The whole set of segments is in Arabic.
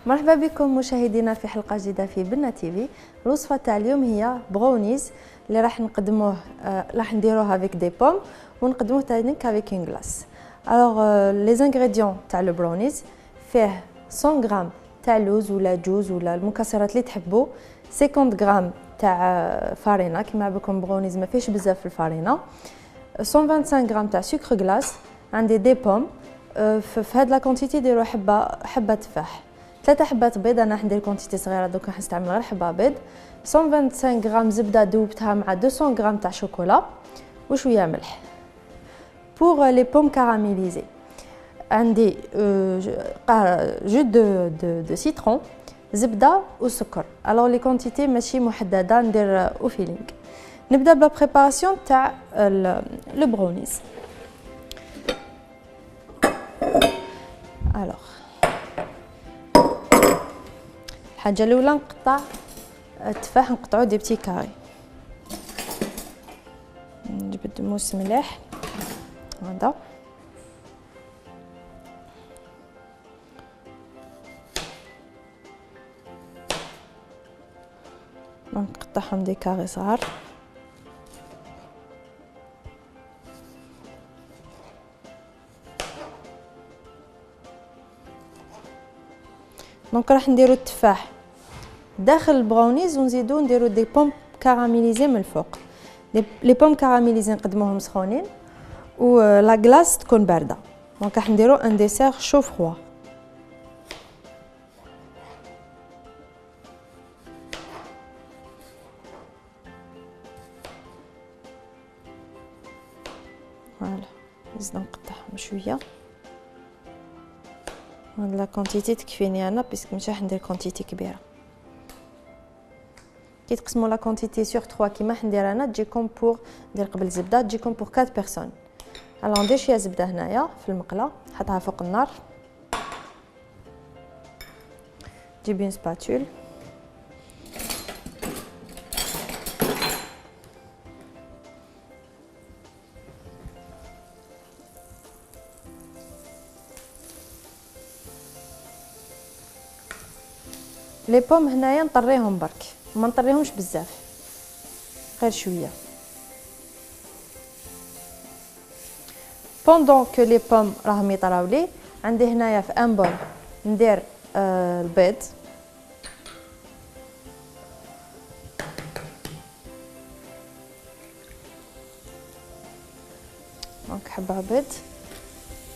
مرحبا بكم مشاهدينا في حلقه جديده في بنا تيفي. الوصفه تاع اليوم هي براونيز اللي راح نقدموه راح نديروه افيك دي بوم ونقدموه تاني افيك اون غلاس. الوغ لي زانغريديون تاع لو براونيز فيه 100 غرام تاع لوز ولا جوز ولا المكسرات اللي تحبوا، 50 غرام تاع فارينه كيما بكم براونيز ما فيش بزاف في الفارينه، 125 غرام تاع سكر غلاس، عندي دي بوم. في هاد لا كونتيتي ديروا حبه تفاح، 3 حبات بيض. انا حندير كونتيتي صغيره دوك راح نستعمل غير حبه بيض، 125 غرام زبده ذوبتها مع 200 غرام تاع شوكولا وشويه ملح. بور لي بوم كاراميليزي عندي جو دو سيترون، زبده وسكر. الوغ لي كونتيتي ماشي محدده، ندير او فيلينغ. نبدا بلا بريباراسيون تاع لو براونيز. الوغ الحاجه الاولى نقطع التفاح، نقطعو دي بتي كاري، نجبد موس مليح هذا، نقطعهم دي كاري صغار. دونك راح نديرو التفاح داخل البراونيز ونزيدو نديرو دي بوم كاراميليزي من الفوق. لي بوم كاراميليزي نقدموهم سخونين و لا غلاس تكون بارده. دونك راح نديرو ان ديسير شو فروا. فوالا لازم نقطعهم شويه. هاد لا كونتيتي تكفيني انا باسكو ماشي راح ندير كونتيتي كبيره. كي تقسموا لا كونتيتي سور 3 كيما حندير انا تجيكم بور ندير قبل زبده تجيكم بور 4 بيرسون. الوغ ندير شويه زبده هنايا في المقله، نحطها فوق النار، جيبي اون سباتول، لي بوم هنايا نطريهم برك، ما نطريهمش بزاف، غير شويه. بوندون كو لي بوم راهم يطراو لي، عندي هنايا في ان بول ندير البيض، دونك حبه بيض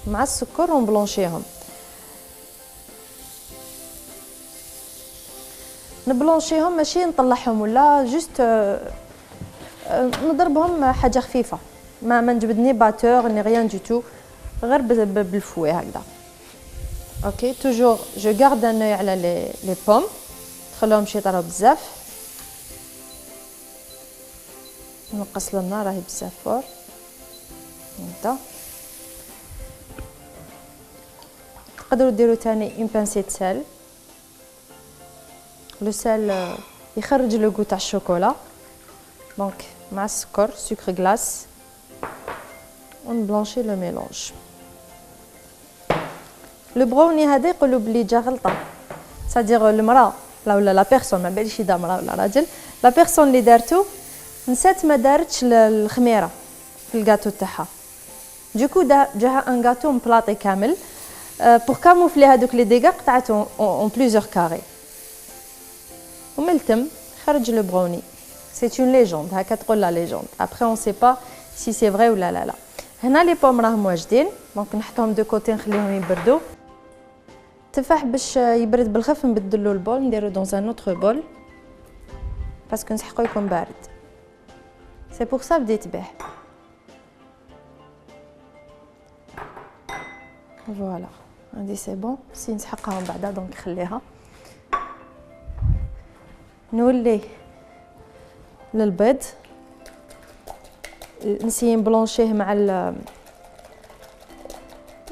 مع السكر ونبلونشيهم. نبلونشيهم ماشي نطلعهم ولا جوست نضربهم حاجه خفيفه، ما نجبد ني باتور ني ريان دو تو، غير بالفوي هكذا. اوكي توجور جو غارد ان اوي على لي بوم، تخليهم شي يطراو بزاف، نقص النار راهي بزاف فور هكذا. تقدروا ديروا تاني اون بانسي سال، لو سال يخرج لو غو تاع الشوكولا. دونك مع السكر سكر غلاس ونبلونشي لو ميلونج. لو براوني هذا يقولوا بلي جا غلطه، صادير المراه ولا لا بيرسون، ما باليش اذا مراه ولا راجل، لا بيرسون اللي دارتو نسات ما دارتش الخميره في الكاطو تاعها، دوكو جاها ان كاطو مبلاطي كامل. بور كاموفلي هذوك لي ديغا قطعتهم اون بليزيور كاري ومن التم خرج لو براوني. سي اون ليجوند، هكا تقول لا ليجوند. ابري اون سي با سي سي فري ولا لا. هنا لي بوم راهم واجدين، دونك نحطهم دو كوتي نخليهم يبردوا. التفاح باش يبرد بالخف نبدلو البول، نديرو دون ان اوتر بول باسكو نسحقو يكون بارد. سي بور سا بديت بيه. فوالا هادي سي بون، سي نسحقها من بعدا دونك خليها. نولي للبيض، نسي نبلونشيه مع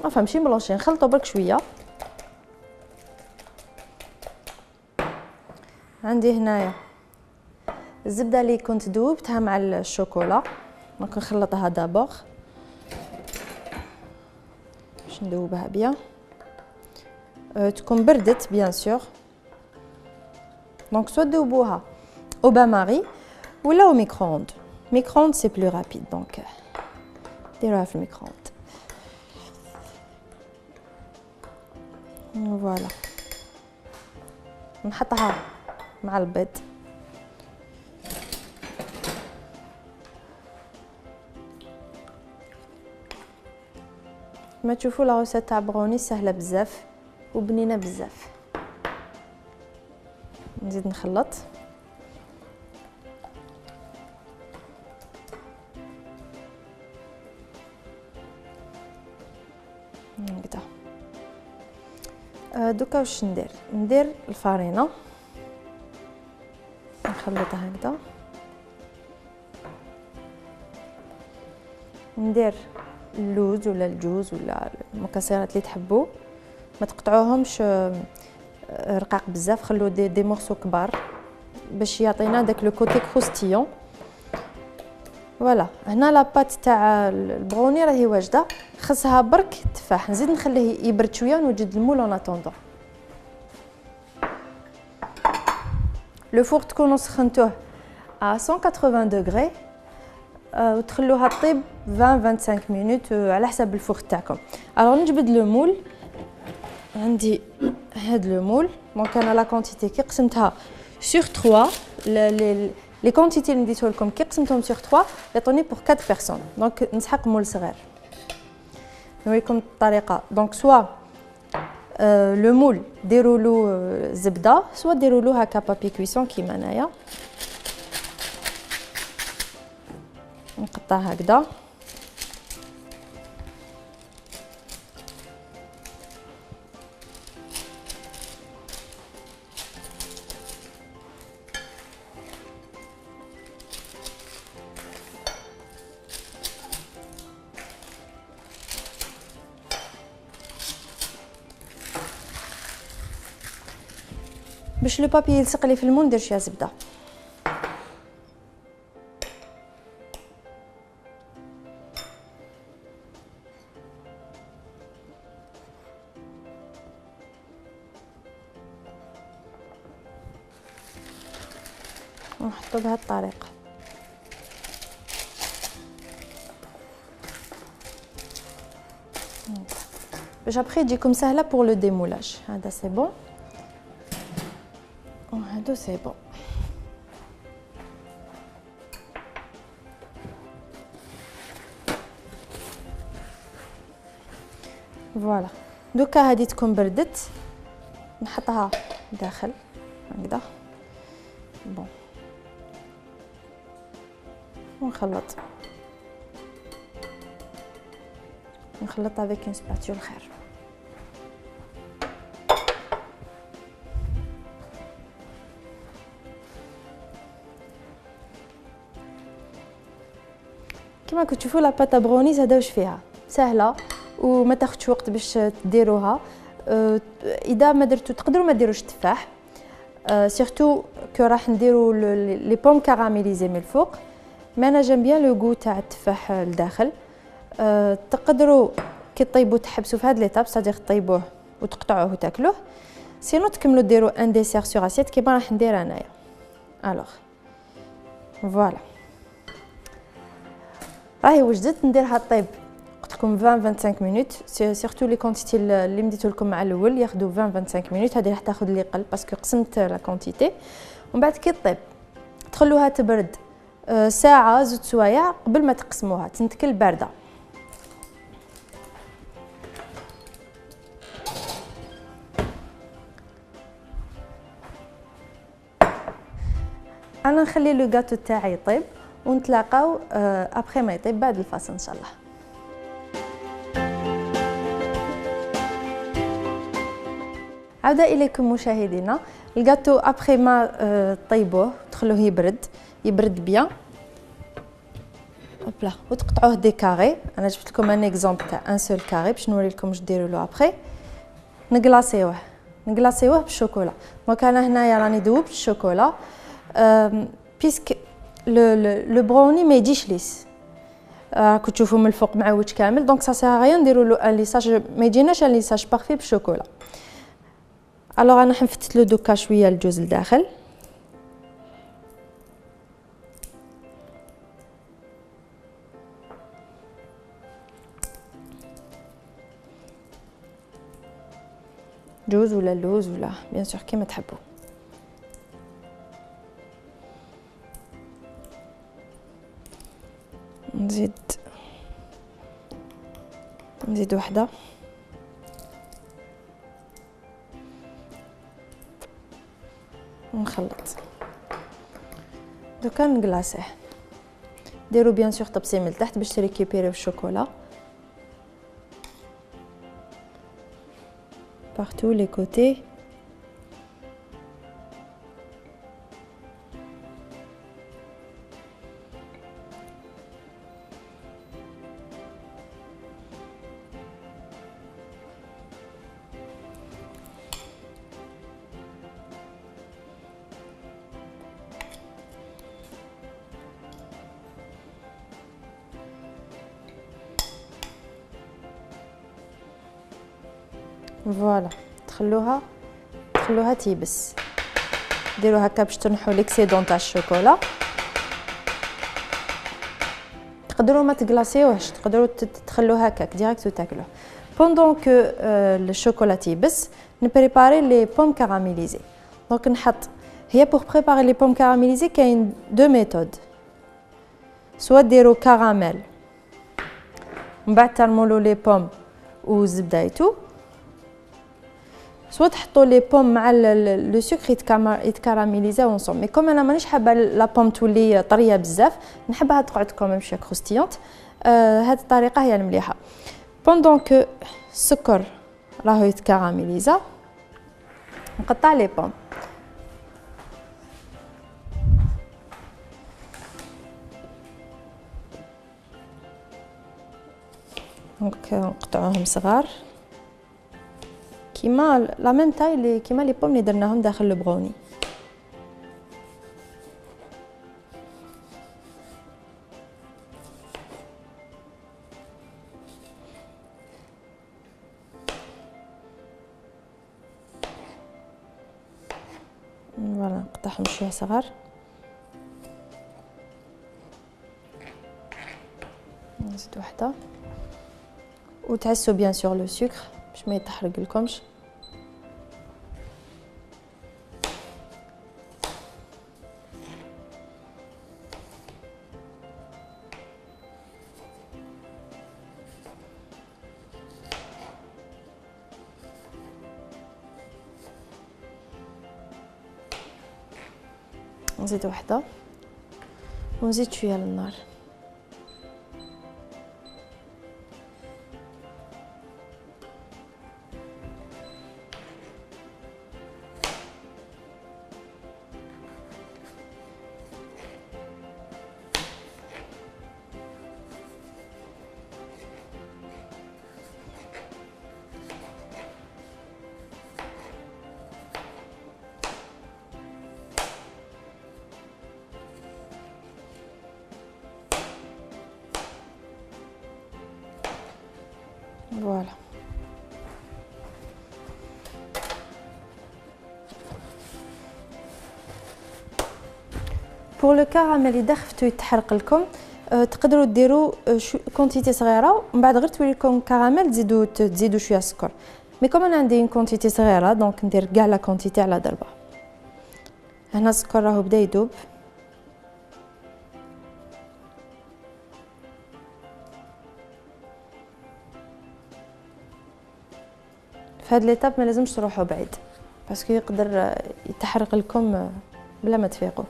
ما فهمش نبلونشيه، نخلطو برك شويه. عندي هنايا الزبده اللي كنت ذوبتها مع الشوكولا، دونك نخلطها دابور باش ندوبها بيان. تكون بردت بيان سور. دونك سوا تذوبوها او بان ماري ولا او ميكرووند. ميكرووند سي بلو رابيد دونك ديروها في الميكرووند. فوالا نحطها مع البيض. كما تشوفوا لا روسيت تاع بغوني سهله بزاف وبنينه بزاف. نزيد نخلط. هكذا. دوكا واش ندير الفرينه نخلطها هكذا. ندير اللوز ولا الجوز ولا المكسرات اللي تحبوا، ما تقطعوهمش رقاق بزاف، خلو دي مورسو كبار باش يعطينا داك لو كوتي كروستيون. فوالا هنا لاباط تاع البغوني راهي واجده، خصها برك تفاح. نزيد نخليه يبرد شويه ونوجد المول اون اتوندون. لو فور تكونوا سخنتوه ا 180 دوغري وتخلوها طيب 20-25 مينوت على حسب الفور تاعكم. الوغ نجبد لو مول، عندي هاد لو مول. دونك انا لا كونتيتي كي قسمتها سور 3 لي كونتيتي اللي نديتو لكم كي قسمتهم سور 3 يعطوني بور 4 بيرسون. دونك نسحق مول صغير. نوريكم الطريقه. دونك سوا لو مول ديروا له زبده، سوا ديروا له هكا بابي كويسون كيما انايا. نقطع هكذا. باش لو بابي يلصق لي في المول ندير شويه زبده. ونحطو بهذه الطريقه. باش ابخي تجيكم سهله بور لو ديمولاج. هذا سي بون وهادو سي بون. فوالا دوكا هادي تكون بردت، نحطها داخل هكذا. بون ونخلط افيك اون سباتول خير. كما كتشوفوا لا باتا برونيز هذا واش فيها سهله وما تاخذش وقت باش ديروها. اذا ما درتو تقدروا ما ديروش تفاح، سورتو كو راح نديروا لي بوم كاراميليزي من الفوق. ما انا جيم بيان لو غو تاع التفاح لداخل. تقدروا كي طيبوا تحبسوا في هاد ليطاب، صديق طيبوه وتقطعوه وتاكلوه. سينو تكملوا ديروا ان ديسير سور اسيت كيما راح ندير انايا. الوغ فوالا راهي وجدت. نديرها طيب قلت لكم 20-25 مينوت. سورتو لي كونتيتي اللي مديتو لكم مع الاول ياخذوا 20-25 مينوت. هذه راح تاخذ لي قل باسكو قسمت لا كونتيتي. ومن بعد كي طيب تخلوها تبرد ساعه زوج سوايع قبل ما تقسموها، تنتكل بارده. انا نخلي لو غاتو تاعي يطيب ونتلاقاو ابخي ما يطيب بعد الفاصل ان شاء الله. عودة اليكم مشاهدينا. الغاتو ابخي ما طيبوه تخلوه يبرد بيان. هوبلا وتقطعوه دي كاري. انا جبت لكم ان اكزومبل تاع ان سول كاري باش نوري لكم واش ديروا له ابخي. نغلاصيوه بالشوكولا. دونك انا هنايا راني ذوبت الشوكولا بيسك لو براوني ما يجيش ليس. راكم تشوفوا من الفوق معوج كامل. دونك سا سيغ غيان نديروا له ان ليساج، ما يجيناش ان ليساج بارفي بالشوكولا. الوغ انا حنفتت له دوكا شويه الجوز لداخل. جوز ولا اللوز ولا بيان سور كيما تحبوا. نزيد وحده ونخلط. دوكا نكلاصيه. ديروا بيان سور طبسيه من تحت باش تريكيبيريو الشوكولا partout les côtés. فوالا تخلوها تيبس. ديروا هكا باش تنحوا ليكسيدون تاع الشوكولا. تقدروا ما تكلاصيوهش، تقدروا تخلوه هكاك ديريكت وتاكلوه. بوندون كو الشوكولا تيبس نبريباري لي بوم كاراميليزي. دونك نحط هي بور بريباري لي بوم كاراميليزي كاين دو ميثود. سوا ديروا كراميل من بعد ترمولوا لي بوم وزبده ايتو، سوا تحطوا لي بوم مع لو سكر يتكاراميليزاو اونصوم. مي كوم انا مانيش حابه لا بوم تولي طريه بزاف، نحبها تقعد كوميم شويه كروستيونط. هذه الطريقه هي المليحه. بوندون كو السكر راهو يتكاراميليزا نقطع لي بوم. دونك نقطعوهم صغار كيما لا ميم تاي كيما لي بوم اللي درناهم داخل البروني. فوالا نقطعهم شويه صغار. نزيد وحده وتعسوا بيان سور لو سكر باش ما يتحرق لكمش. نزيد وحده ونزيد شويه للنار. فوالا بور لو كراميل اذا خفتو يتحرق لكم تقدروا ديروا كونتيتي صغيره ومن بعد غير تولي لكم كراميل تزيدوا شويه سكر. مي كوم انا عندي كونتيتي صغيره دونك ندير كاع لا كونتيتي على ضربه. هنا السكر راهو بدا يذوب. في هاد ليطاب ما لازمش تروحوا بعيد باسكو يقدر يتحرق لكم بلا ما تفيقوا.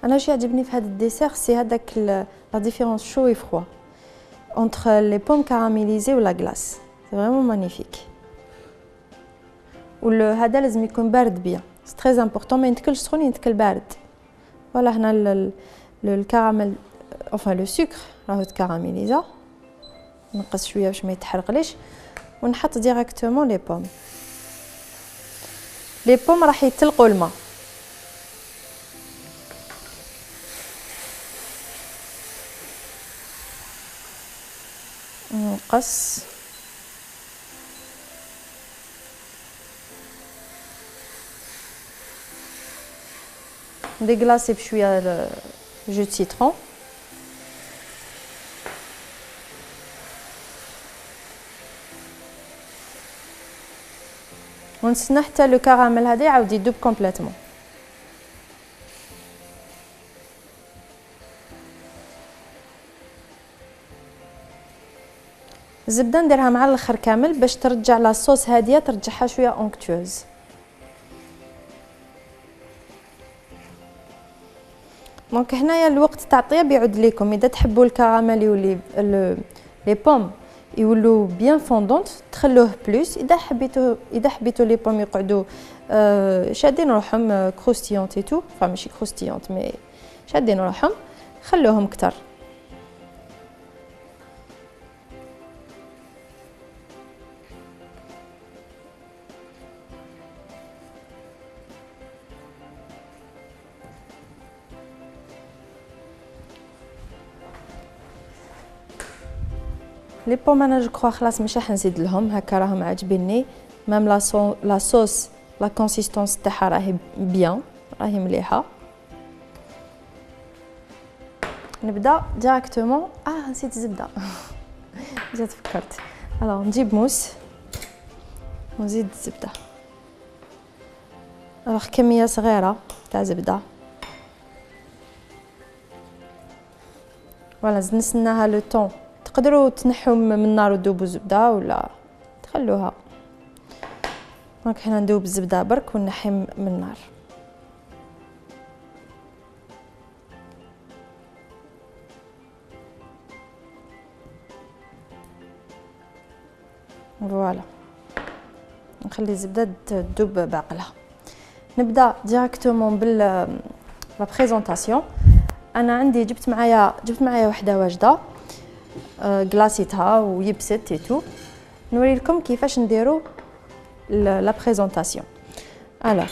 انا واش يعجبني في هذا الديسير سي هذاك لا ديفيرونس شو اي فروا انتر لي بوم كاراميليزي ولا غلاس. سي فريمون مانيفيك. هذا لازم يكون بارد بيان، سي تري امبورطون. ما ينتكلش سخون، ينتكل بارد. فوالا هنا الكراميل اوفا لو سكر راهو تكاراميليزا. نقص شويه باش ما يتحرقليش ونحط ديريكتومون لي بوم. لي بوم راح يتلقوا الماء. نقص ديغلاسي بشويه جو سيترون. ونستنى حتى لو كراميل هذا يعاود يذوب كومبليتوم. الزبده نديرها مع الاخر كامل باش ترجع لاصوص هاديه، ترجعها شويه اونكتوز. دونك هنايا الوقت تاع الطياب يعود ليكم. اذا تحبوا الكراميل يولي لي بوم يولوا بيان فوندونت تخلوه بلوس. اذا حبيتو لي بوم يقعدوا شادين روحهم كروستيونت اي تو، ماشي كروستيونت مي شادين روحهم، خلوهم كتر. لي بوم انا جو كخوا خلاص ماشي راح نزيد لهم، هكا راهم عاجبيني. ميم لا صوص لا كونسيستونس تاعها راهي بيان، راهي مليحه. نبدا ديريكتومون. نسيت الزبده جات فكرت. الوغ نجيب موس ونزيد الزبده. الوغ كميه صغيره تاع زبده. فوالا زيد نستناها لو طون. تقدروا تنحوا من النار وتذوبوا الزبده ولا تخلوها. دونك حنا ندوب الزبده برك ونحي من النار. فوالا نخلي الزبده تذوب بعقلها. نبدا ديريكتومون بال لا بريزونطاسيون. انا عندي جبت معايا وحده واجده غلاسيتها ويبست ايتو. نوري لكم كيفاش نديرو لا بريزونطاسيون. الوغ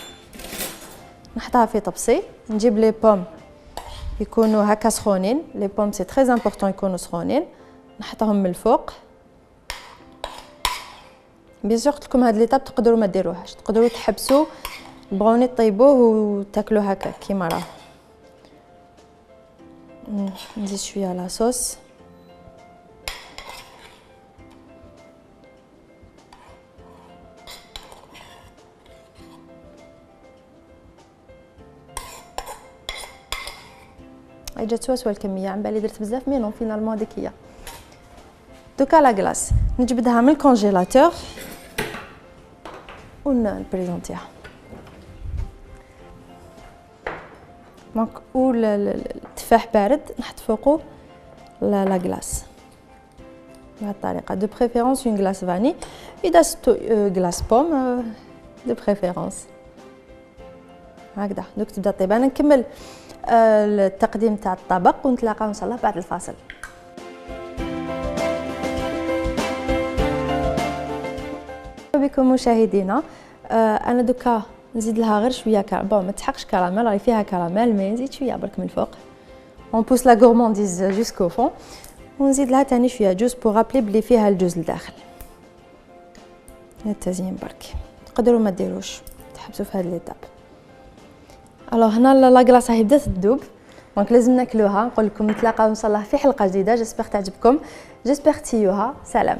نحطها في طبسي. نجيب لي بوم يكونوا هكا سخونين. لي بوم سي تري امبورطون يكونوا سخونين. نحطهم من الفوق. بيان سور قلت لكم هاد ليطاب تقدروا ما ديروهاش، تقدروا تحبسوا البروني طيبوه وتاكلوه هكا كيما راه. نزيد شويه لاصوص. جات سواسوا الكميه، عم بالي درت بزاف مي نون فينالمون هذيك هي. دوكا لا كلاص نجبدها من الكونجيلاتور ونبريزونتيها. دونك التفاح بارد نحط فوقو لا كلاص بهذه الطريقه. دو بريفيرونس اون كلاص فاني، اذا ستو كلاص بوم دو بريفيرونس هكذا. دوك تبدا طيب. انا نكمل التقديم تاع الطبق ونتلاقاو ان شاء الله بعد الفاصل. بكم مشاهدينا. انا دوكا نزيد لها غير شويه بون ما تحقش كراميل، راهي فيها كراميل مي نزيد شويه برك من الفوق. اون بوس لا غورمانديز جوسكو فون. ونزيد لها تاني شويه جوز بور رابلي بلي فيها الجوز لداخل. التزيين برك تقدروا ما ديروش تحبسوا في هذا ليطاب. الوغ هنا لا كلاص راهي بدات تذوب، دونك لازم ناكلوها. نقول لكم نتلاقاو ان شاء الله في حلقه جديده. جيسبر تعجبكم، جيسبر تسيوها. سلام.